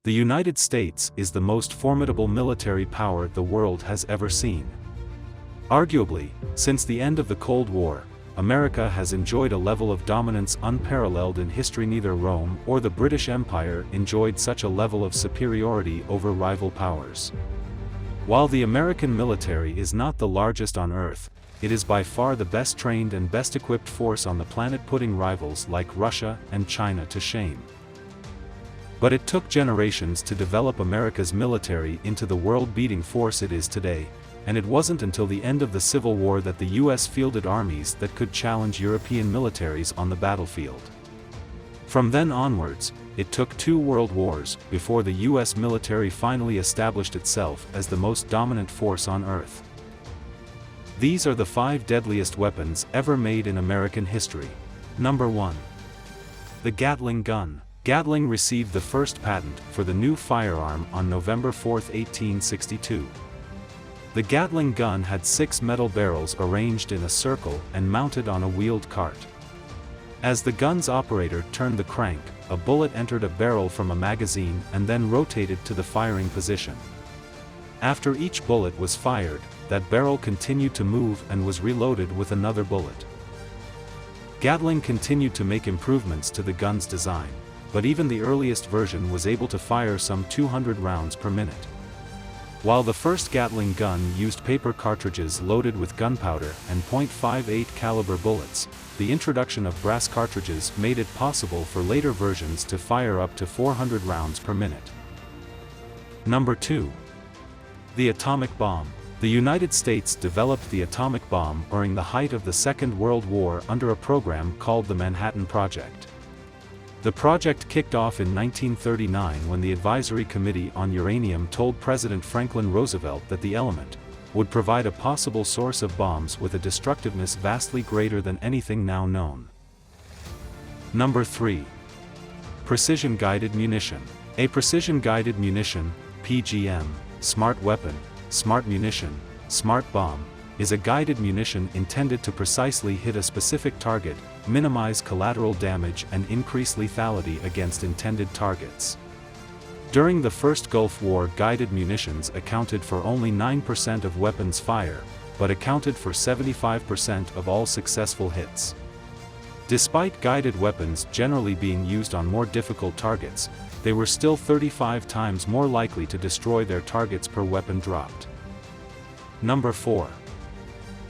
The United States is the most formidable military power the world has ever seen. Arguably, since the end of the Cold War, America has enjoyed a level of dominance unparalleled in history. Neither Rome or the British Empire enjoyed such a level of superiority over rival powers. While the American military is not the largest on Earth, it is by far the best trained and best equipped force on the planet, putting rivals like Russia and China to shame. But it took generations to develop America's military into the world-beating force it is today, and it wasn't until the end of the Civil War that the US fielded armies that could challenge European militaries on the battlefield. From then onwards, it took 2 world wars before the US military finally established itself as the most dominant force on Earth. These are the 5 deadliest weapons ever made in American history. Number 1. The Gatling gun. Gatling received the first patent for the new firearm on November 4, 1862. The Gatling gun had 6 metal barrels arranged in a circle and mounted on a wheeled cart. As the gun's operator turned the crank, a bullet entered a barrel from a magazine and then rotated to the firing position. After each bullet was fired, that barrel continued to move and was reloaded with another bullet. Gatling continued to make improvements to the gun's design, but even the earliest version was able to fire some 200 rounds per minute. While the first Gatling gun used paper cartridges loaded with gunpowder and .58 caliber bullets, the introduction of brass cartridges made it possible for later versions to fire up to 400 rounds per minute. Number 2. The atomic bomb. The United States developed the atomic bomb during the height of the Second World War under a program called the Manhattan Project. The project kicked off in 1939 when the Advisory Committee on Uranium told President Franklin Roosevelt that the element would provide a possible source of bombs with a destructiveness vastly greater than anything now known. Number 3. Precision-guided munition. A precision-guided munition, PGM, smart weapon, smart munition, smart bomb, is a guided munition intended to precisely hit a specific target, minimize collateral damage and increase lethality against intended targets. During the First Gulf War, guided munitions accounted for only 9% of weapons fire, but accounted for 75% of all successful hits. Despite guided weapons generally being used on more difficult targets, they were still 35 times more likely to destroy their targets per weapon dropped. Number 4.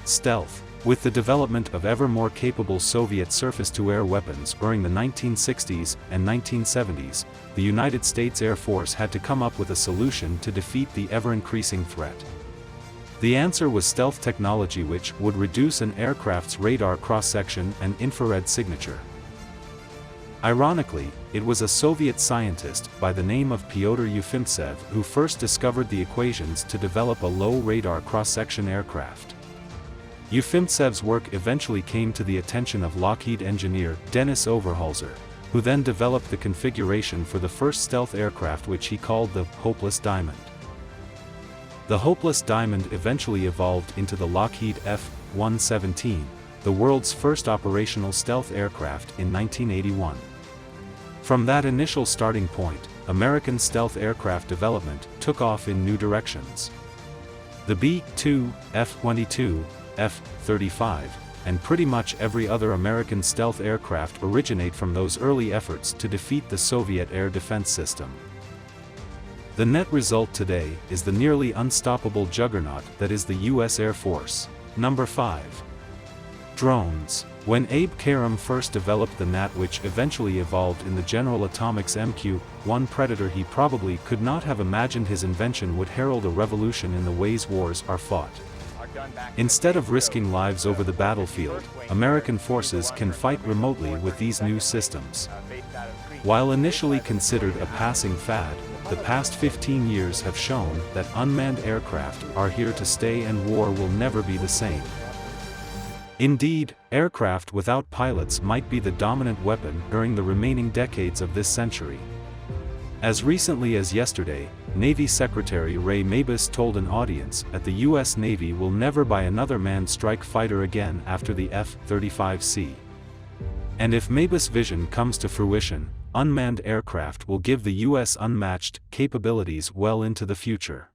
Stealth. With the development of ever more capable Soviet surface-to-air weapons during the 1960s and 1970s, the United States Air Force had to come up with a solution to defeat the ever-increasing threat. The answer was stealth technology, which would reduce an aircraft's radar cross-section and infrared signature. Ironically, it was a Soviet scientist by the name of Pyotr Ufimtsev who first discovered the equations to develop a low radar cross-section aircraft. Ufimtsev's work eventually came to the attention of Lockheed engineer Dennis Overholzer, who then developed the configuration for the first stealth aircraft, which he called the Hopeless Diamond. The Hopeless Diamond eventually evolved into the Lockheed F-117, the world's first operational stealth aircraft in 1981. From that initial starting point, American stealth aircraft development took off in new directions. The B-2, F-22, F-35, and pretty much every other American stealth aircraft originate from those early efforts to defeat the Soviet air defense system. The net result today is the nearly unstoppable juggernaut that is the U.S. Air Force. Number 5. Drones. When Abe Karam first developed the NAT, which eventually evolved in the General Atomics MQ-1 Predator, he probably could not have imagined his invention would herald a revolution in the ways wars are fought. Instead of risking lives over the battlefield, American forces can fight remotely with these new systems. While initially considered a passing fad, the past 15 years have shown that unmanned aircraft are here to stay and war will never be the same. Indeed, aircraft without pilots might be the dominant weapon during the remaining decades of this century. As recently as yesterday, Navy Secretary Ray Mabus told an audience that the U.S. Navy will never buy another manned strike fighter again after the F-35C. And if Mabus' vision comes to fruition, unmanned aircraft will give the U.S. unmatched capabilities well into the future.